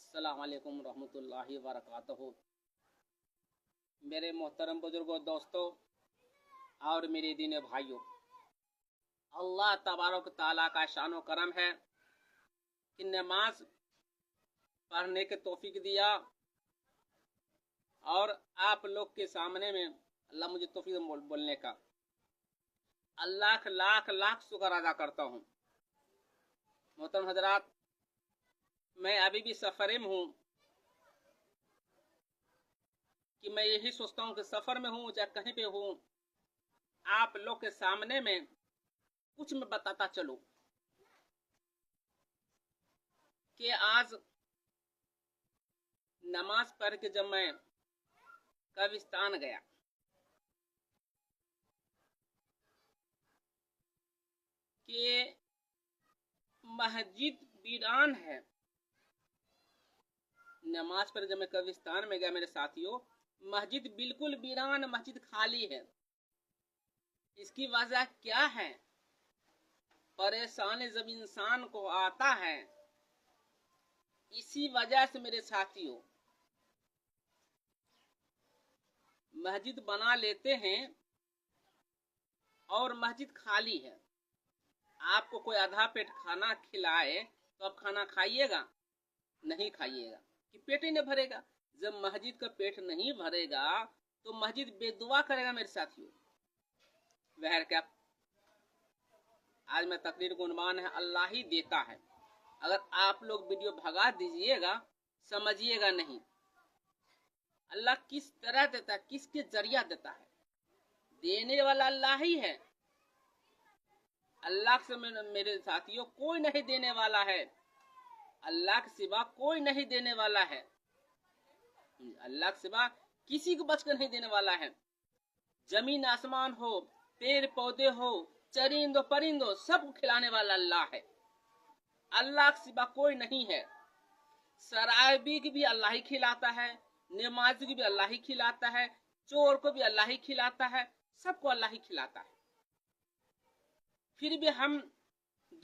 अस्सलाम वालेकुम रहमतुल्लाहि व बरकातहू। मेरे मोहतरम बुजुर्गों, दोस्तों और मेरे दीन भाइयों, अल्लाह तबारक ताला का शानो करम है कि नमाज पढ़ने के तौफीक दिया और आप लोग के सामने में अल्लाह मुझे तौफीक बोलने का अल्लाह लाख लाख शुक्र अदा करता हूँ। मोहतरम हजरात, मैं अभी भी सफ़र में हूँ कि मैं यही सोचता हूँ कि सफ़र में हूँ चाहे कहीं पे हूँ, आप लोग के सामने में कुछ मैं बताता चलूँ कि आज नमाज पढ़ के जब मैं कब्रिस्तान गया कि मस्जिद वीरान है। नमाज पर जब मैं कब्रिस्तान में गया मेरे साथियों, मस्जिद बिल्कुल वीरान, मस्जिद खाली है। इसकी वजह क्या है? परेशानी जब इंसान को आता है, इसी वजह से मेरे साथियों मस्जिद बना लेते हैं और मस्जिद खाली है। आपको कोई आधा पेट खाना खिलाए तो आप खाना खाइएगा? नहीं खाइएगा, कि पेट ही नहीं भरेगा। जब मस्जिद का पेट नहीं भरेगा तो मस्जिद बेदुआ करेगा मेरे साथियों। वह क्या, आज मैं तकरीर को उन्वान है अल्लाह ही देता है। अगर आप लोग वीडियो भगा दीजिएगा, समझिएगा नहीं। अल्लाह किस तरह देता है, किसके जरिया देता है, देने वाला अल्लाह ही है। अल्लाह से मेरे साथियों कोई नहीं देने वाला है, अल्लाह के सिवा कोई नहीं देने वाला है। अल्लाह के सिवा किसी को बचकर नहीं देने वाला है। जमीन आसमान हो, पेड़ पौधे हो, चरिंदो परिंदो, सब खिलाने वाला अल्लाह है। अल्लाह के सिवा कोई नहीं है। शराबी की भी अल्लाह ही खिलाता है, नमाजी की भी अल्लाह ही खिलाता है, चोर को भी अल्लाह ही खिलाता है, सबको अल्लाह ही खिलाता है। फिर भी हम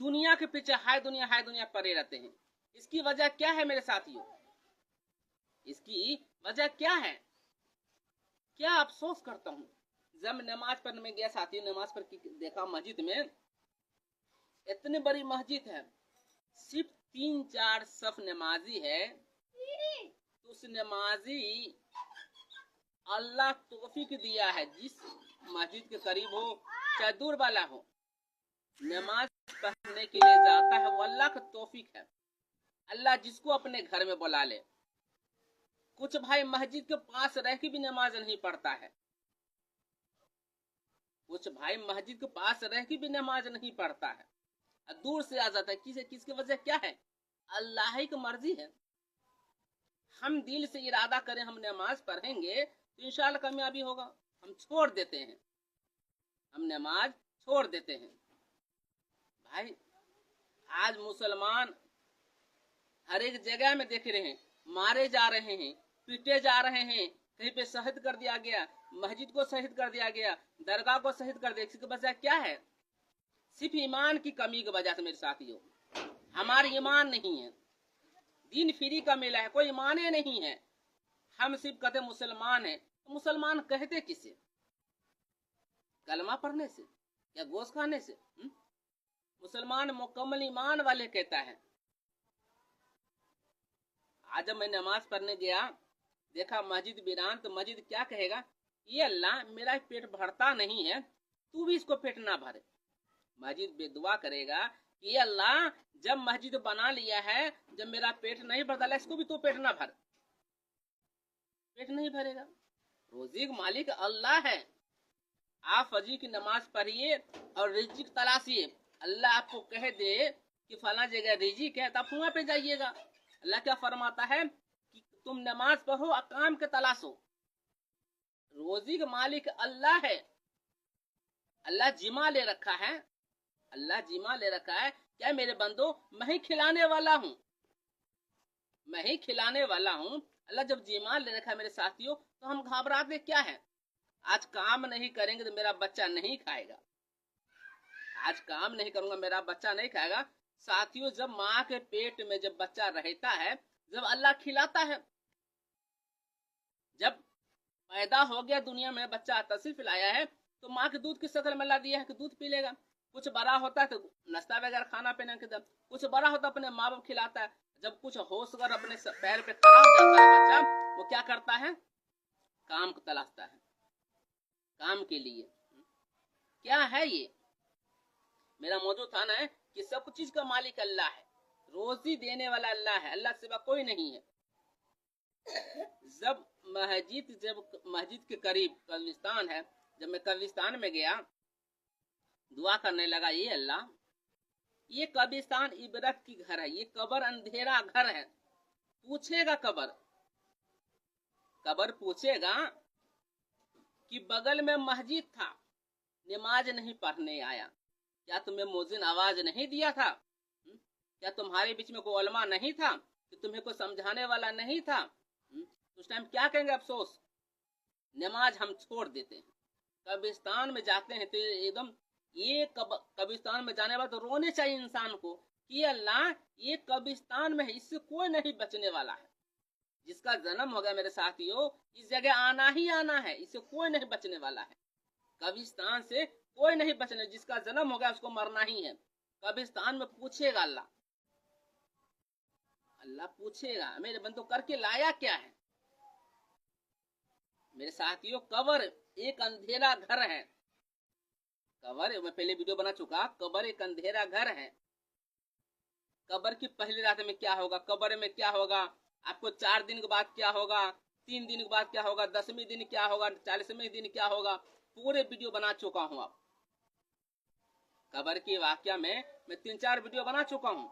दुनिया के पीछे हाय दुनिया पड़े रहते हैं। इसकी वजह क्या है मेरे साथियों? इसकी वजह क्या है? क्या अफसोस करता हूँ, जब नमाज पढ़ने में गया साथियों, नमाज पढ़ के देखा मस्जिद में इतनी बड़ी मस्जिद है, सिर्फ 3-4 सफ नमाजी है। तो उस नमाजी अल्लाह तौफीक दिया है, जिस मस्जिद के करीब हो चाहे दूर वाला हो, नमाज पढ़ने के लिए जाता है, वो अल्लाह का तौफीक है। अल्लाह जिसको अपने घर में बुला ले। कुछ भाई मस्जिद के पास रह के भी नमाज नहीं पढ़ता है, कुछ भाई मस्जिद के पास रह के भी नमाज नहीं पढ़ता है, दूर से आ जाता है। किसकी वजह क्या है? अल्लाह ही की मर्जी है। हम दिल से इरादा करें हम नमाज पढ़ेंगे तो इंशाल्लाह कामयाबी होगा। हम छोड़ देते हैं, हम नमाज छोड़ देते हैं। भाई आज मुसलमान हर एक जगह में देख रहे हैं, मारे जा रहे हैं, पीटे जा रहे हैं, कहीं पे शहीद कर दिया गया, मस्जिद को शहीद कर दिया गया, दरगाह को शहीद कर दिया। इसकी वजह क्या है? सिर्फ ईमान की कमी की वजह से मेरे साथियों। हमारा ईमान नहीं है, दीन फ्री का मिला है, कोई ईमान नहीं है। हम सिर्फ कहते मुसलमान है। तो मुसलमान कहते किसे? कलमा पढ़ने से या गोश्त खाने से? मुसलमान मुकम्मल ईमान वाले कहता है। आज जब मैं नमाज पढ़ने गया, देखा मस्जिद वीरान, तो मस्जिद क्या कहेगा? ये अल्लाह मेरा पेट भरता नहीं है, तू भी इसको पेट ना भरे। मस्जिद बेदुआ करेगा कि ये अल्लाह जब मस्जिद बना लिया है, जब मेरा पेट नहीं भरता, इसको भी तो पेट ना भर। पेट नहीं भरेगा। रोजी का मालिक अल्लाह है। आप फजर की नमाज पढ़िए और रिजिक तलाशिए। अल्लाह आपको कह दे कि फला जगह रिजिक है, तो आप वहां पे जाइएगा। अल्लाह क्या फरमाता है कि तुम नमाज पढ़ो और काम के तलाशो। रोजी का मालिक अल्लाह है। अल्लाह जिमा ले रखा है, अल्लाह जिमा ले रखा है। क्या मेरे बंदो, मैं ही खिलाने वाला हूँ, मैं ही खिलाने वाला हूँ। अल्लाह जब जिमा ले रखा है मेरे साथियों, तो हम घबराते क्या है? आज काम नहीं करेंगे तो मेरा बच्चा नहीं खाएगा, आज काम नहीं करूंगा मेरा बच्चा नहीं खाएगा। साथियों, जब माँ के पेट में जब बच्चा रहता है जब अल्लाह खिलाता है, जब पैदा हो गया दुनिया में बच्चा तशरीफ लाया है तो माँ के दूध की शक्ल में ला दिया है कि दूध पी लेगा। कुछ बड़ा होता है तो नाश्ता वगैरह खाना पीना के जब कुछ बड़ा होता है अपने माँ बाप खिलाता है। जब कुछ होश कर अपने पैर पे खड़ा हो जाता है बच्चा, वो क्या करता है? काम को तलाशता है, काम के लिए। क्या है ये? मेरा मौजूद था ना कि सब चीज का मालिक अल्लाह है, रोजी देने वाला अल्लाह है, अल्लाह के सिवा कोई नहीं है। जब मस्जिद के करीब कब्रिस्तान है, जब मैं कब्रिस्तान में गया दुआ करने लगा, ये अल्लाह, ये कब्रिस्तान इबरत की घर है, ये कब्र अंधेरा घर है। पूछेगा कब्र पूछेगा कि बगल में मस्जिद था, नमाज नहीं पढ़ने आया, क्या तुम्हें मोजिन आवाज नहीं दिया था? क्या तुम्हारे बीच में कोई उलमा नहीं था कि तुम्हें कोई समझाने वाला नहीं था? उस टाइम क्या कहेंगे? अफसोस, नमाज हम छोड़ देते हैं, कब्रिस्तान में जाते हैं तो एकदम ये कब्रिस्तान में जाने वाला तो रोने चाहिए इंसान को कि अल्लाह ये कब्रिस्तान में है, इससे कोई नहीं बचने वाला है। जिसका जन्म हो गया मेरे साथियों, इस जगह आना ही आना है, इससे कोई नहीं बचने वाला है। कब्रिस्तान से कोई नहीं बचने, जिसका जन्म हो गया उसको मरना ही है। कब्रिस्तान में पूछेगा अल्लाह पूछेगा मेरे बंदो करके लाया क्या है? मेरे साथियों, कब्र एक अंधेरा घर है। कब्र, मैं पहले वीडियो बना चुका, कब्र एक अंधेरा घर है। कब्र की पहली रात में क्या होगा, कब्र में क्या होगा, आपको 4 दिन के बाद क्या होगा, 3 दिन के बाद क्या होगा, 10वें दिन क्या होगा, 40वें दिन क्या होगा, पूरे वीडियो बना चुका हूं। आप कब्र के वाकया में मैं 3-4 वीडियो बना चुका हूं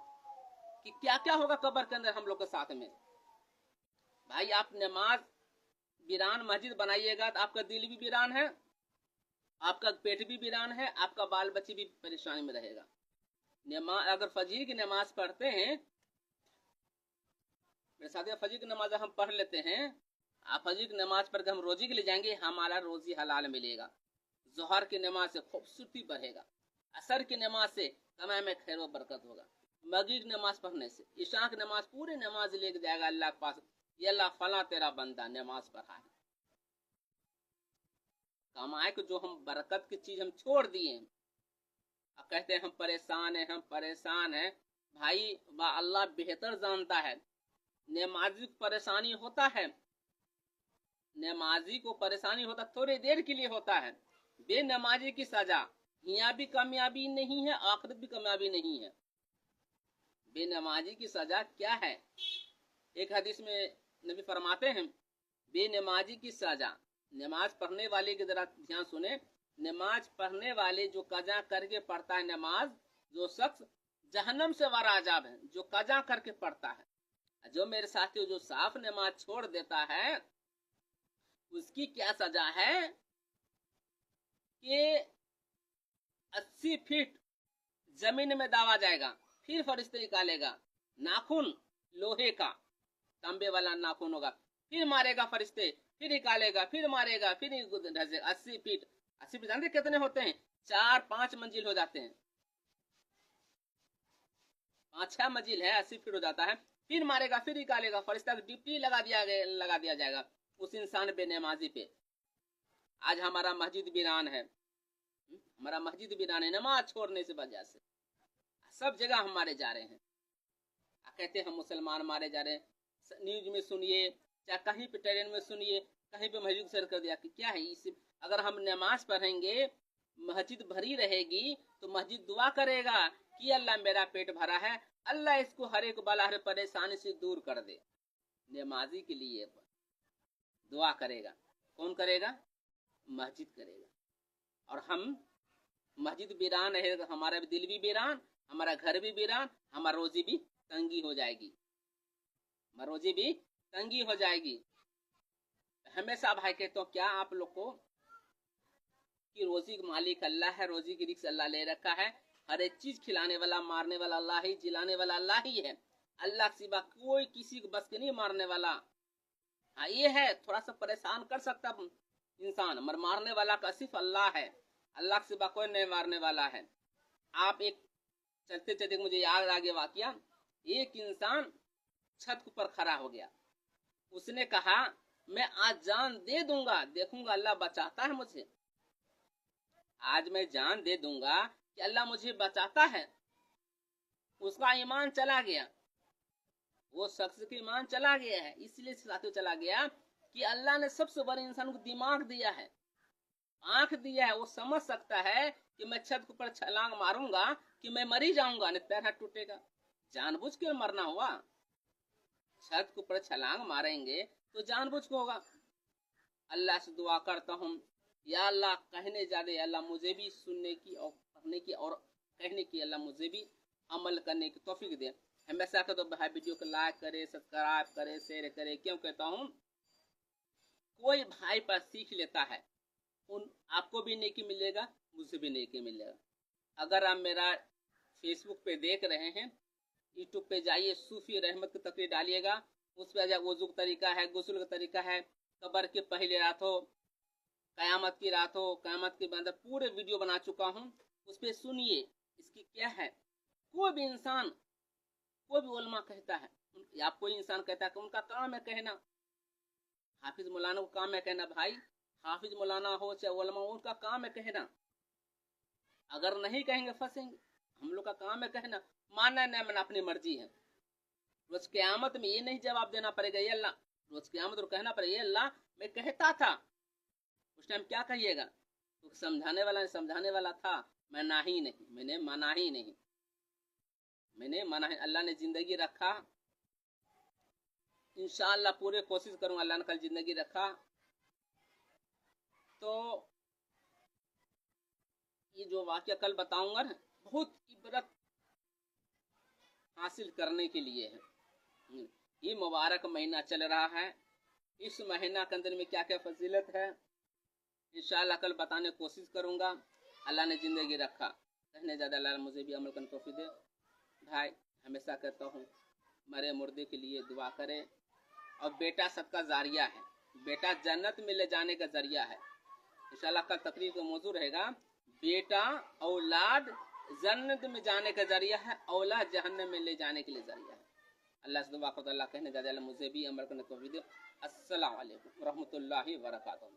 कि क्या क्या होगा कब्र के अंदर हम लोग के साथ में। भाई आप नमाज वीरान मस्जिद बनाइएगा तो आपका दिल भी वीरान है, आपका पेट भी वीरान है, आपका बाल बच्चे भी परेशानी में रहेगा। नमाज अगर फजर की नमाज पढ़ते हैं, मेरे साथ फजर की नमाज हम पढ़ लेते हैं, आप फजर की नमाज पढ़ के हम रोजी के लिए जाएंगे, हमारा रोजी हलाल मिलेगा। जोहर की नमाज से खूबसूरती बढ़ेगा, असर की नमाज से कमाई में खैर व बरकत होगा, मगरिब नमाज पढ़ने से इशा की नमाज पूरी नमाज लेके जाएगा अल्लाह के पास, ये अल्लाह फला तेरा बंदा नमाज पढ़ा है। कमाए को जो हम बरकत की चीज हम छोड़ दिए, अब कहते हैं हम परेशान हैं, हम परेशान हैं। भाई वाह, अल्लाह बेहतर जानता है। नमाजी को परेशानी होता है, नमाजी को परेशानी होता थोड़ी देर के लिए होता है। बेनमाजी की सजा यहाँ भी कामयाबी नहीं है, आखिरत भी कामयाबी नहीं है। बेनमाजी की सजा क्या है? एक हदीस में नबी फरमाते हैं, बेनमाजी की सजा, नमाज पढ़ने वाले की जरा ध्यान सुने, नमाज पढ़ने वाले जो कजा करके पढ़ता है नमाज, जो शख्स जहन्नम से वारा अजाब है, जो कजा करके पढ़ता है। जो मेरे साथियों जो साफ नमाज छोड़ देता है उसकी क्या सजा है कि 80 फीट जमीन में दावा जाएगा, फिर फरिश्ते निकालेगा, नाखून लोहे का तांबे वाला नाखून होगा, फिर मारेगा फरिश्ते, फिर निकालेगा, फिर मारेगा, फिर 80 फीट। 80 फीट जानते कितने होते हैं? 4-5 मंजिल हो जाते हैं, 5-6 मंजिल है, 80 फीट हो जाता है। फिर मारेगा, फिर निकालेगा, फरिश्ता ड्यूटी लगा दिया जाएगा उस इंसान बेनमाजी पे। आज हमारा मस्जिद वीरान है, हमारा मस्जिद वीरान है नमाज छोड़ने से वजह से। सब जगह हम मारे जा रहे हैं, कहते हैं हम मुसलमान मारे जा रहे हैं। न्यूज में सुनिए, चाहे कहीं पे ट्रेन में सुनिए, कहीं पे मस्जिद शेयर कर दिया कि क्या है इस, अगर हम नमाज पढ़ेंगे मस्जिद भरी रहेगी तो मस्जिद दुआ करेगा कि अल्लाह मेरा पेट भरा है, अल्लाह इसको हर एक बला हर परेशानी से दूर कर दे। नमाजी के लिए दुआ करेगा, कौन करेगा? मस्जिद करेगा। और हम मस्जिद वीरान है, हमारा दिल भी वीरान, हमारा घर भी वीरान, हमारा रोजी भी तंगी हो जाएगी, हमारा रोजी भी तंगी हो जाएगी। हमेशा भाई कहते हो क्या आप लोग को कि रोजी का मालिक अल्लाह है, रोजी की रिस्क अल्लाह ले रखा है, हर एक चीज खिलाने वाला मारने वाला अल्लाह ही, जिलाने वाला अल्लाह ही है, अल्लाह के सिवा कोई किसी को बस के नहीं मारने वाला। हाँ ये है थोड़ा सा परेशान कर सकता इंसान, मगर मारने वाला का सिर्फ अल्लाह है, अल्लाह के सिवा कोई नहीं मारने वाला है। आप एक चलते चलते मुझे याद आ गया वाकया, एक इंसान छत पर खड़ा हो गया। उसने कहा मैं आज जान दे दूंगा, देखूंगा अल्लाह बचाता है मुझे, आज मैं जान दे दूंगा कि अल्लाह मुझे बचाता है। उसका ईमान चला गया, वो शख्स का ईमान चला गया है। इसलिए साथियों चला गया कि अल्लाह ने सबसे बड़े इंसान को दिमाग दिया है, आंख दिया है। वो समझ सकता है कि मैं छत के ऊपर छलांग मारूंगा कि मैं मरी जाऊंगा, नहीं पैर हाथ टूटेगा, जानबूझ के मरना हुआ। छत के ऊपर छलांग मारेंगे तो जानबूझ के होगा। अल्लाह से दुआ करता हूँ, या अल्लाह कहने ज्यादा, अल्लाह मुझे भी सुनने की और पढ़ने की और कहने की, अल्लाह मुझे भी अमल करने की तौफीक दे। हमेशा कहता हूँ भाई वीडियो को लाइक करे, सब्सक्राइब करे, शेयर करे। क्यों कहता हूँ, कोई भाई पर सीख लेता है, उन आपको भी नेकी मिलेगा, मुझे भी नेकी मिलेगा। अगर आप मेरा फेसबुक पे देख रहे हैं, यूट्यूब पे जाइए, सूफी रहमत की तकरीर डालिएगा, उस पर वजू का तरीका है, गुस्ल का तरीका है, कब्र के पहले रात हो, कयामत की रात हो, कयामत के बाद, पूरे वीडियो बना चुका हूँ, उस पर सुनिए इसकी क्या है। कोई भी इंसान, कोई भी उलमा कहता है, या कोई इंसान कहता है कि उनका काम है कहना, हाफिज मौलाना को काम है कहना। भाई हाफिज मौलाना हो चाहे उलमा, उनका काम है कहना। अगर नहीं कहेंगे फंसेंगे। हम लोग का काम है कहना, मानना नहीं मानना अपनी मर्जी है। रोज क़यामत में ये नहीं जवाब देना पड़ेगा ये अल्लाह, रोज क़यामत में कहना पड़ेगा ये अल्लाह मैं कहता था। उस टाइम क्या कहिएगा, तो समझाने वाला था, मैं ना ही नहीं, मैंने माना ही नहीं, मैंने माना है। अल्लाह ने जिंदगी रखा, इंशाअल्लाह पूरे कोशिश करूंगा, अल्लाह ने कल जिंदगी रखा तो ये जो वाक्य कल बताऊंगा ना, बहुत इबरत हासिल करने के लिए है। ये मुबारक महीना चल रहा है, इस महीना के अंदर में क्या क्या फजीलत है इंशाअल्लाह कल बताने की कोशिश करूंगा। अल्लाह ने जिंदगी रखा, कहने ज़्यादा अल्लाह ने मुझे भी अमल करने को तौफीक दे। भाई हमेशा कहता हूँ मरे मुर्दे के लिए दुआ करे, और बेटा सदका जारिया है, बेटा जन्नत में ले जाने का जरिया है। इंशाअल्लाह कल तकरीर का मौजू रहेगा, बेटा औलाद जन्नत में जाने का जरिया है, औलाद जहन्नम में ले जाने के लिए जरिया है। अल्लाह से दुआ करता, अल्लाह कहने ज़्यादा मुझे भी अमल करने को तौफीक दे। अस्सलाम वालेकुम रहमतुल्लाहि व बरकातहू।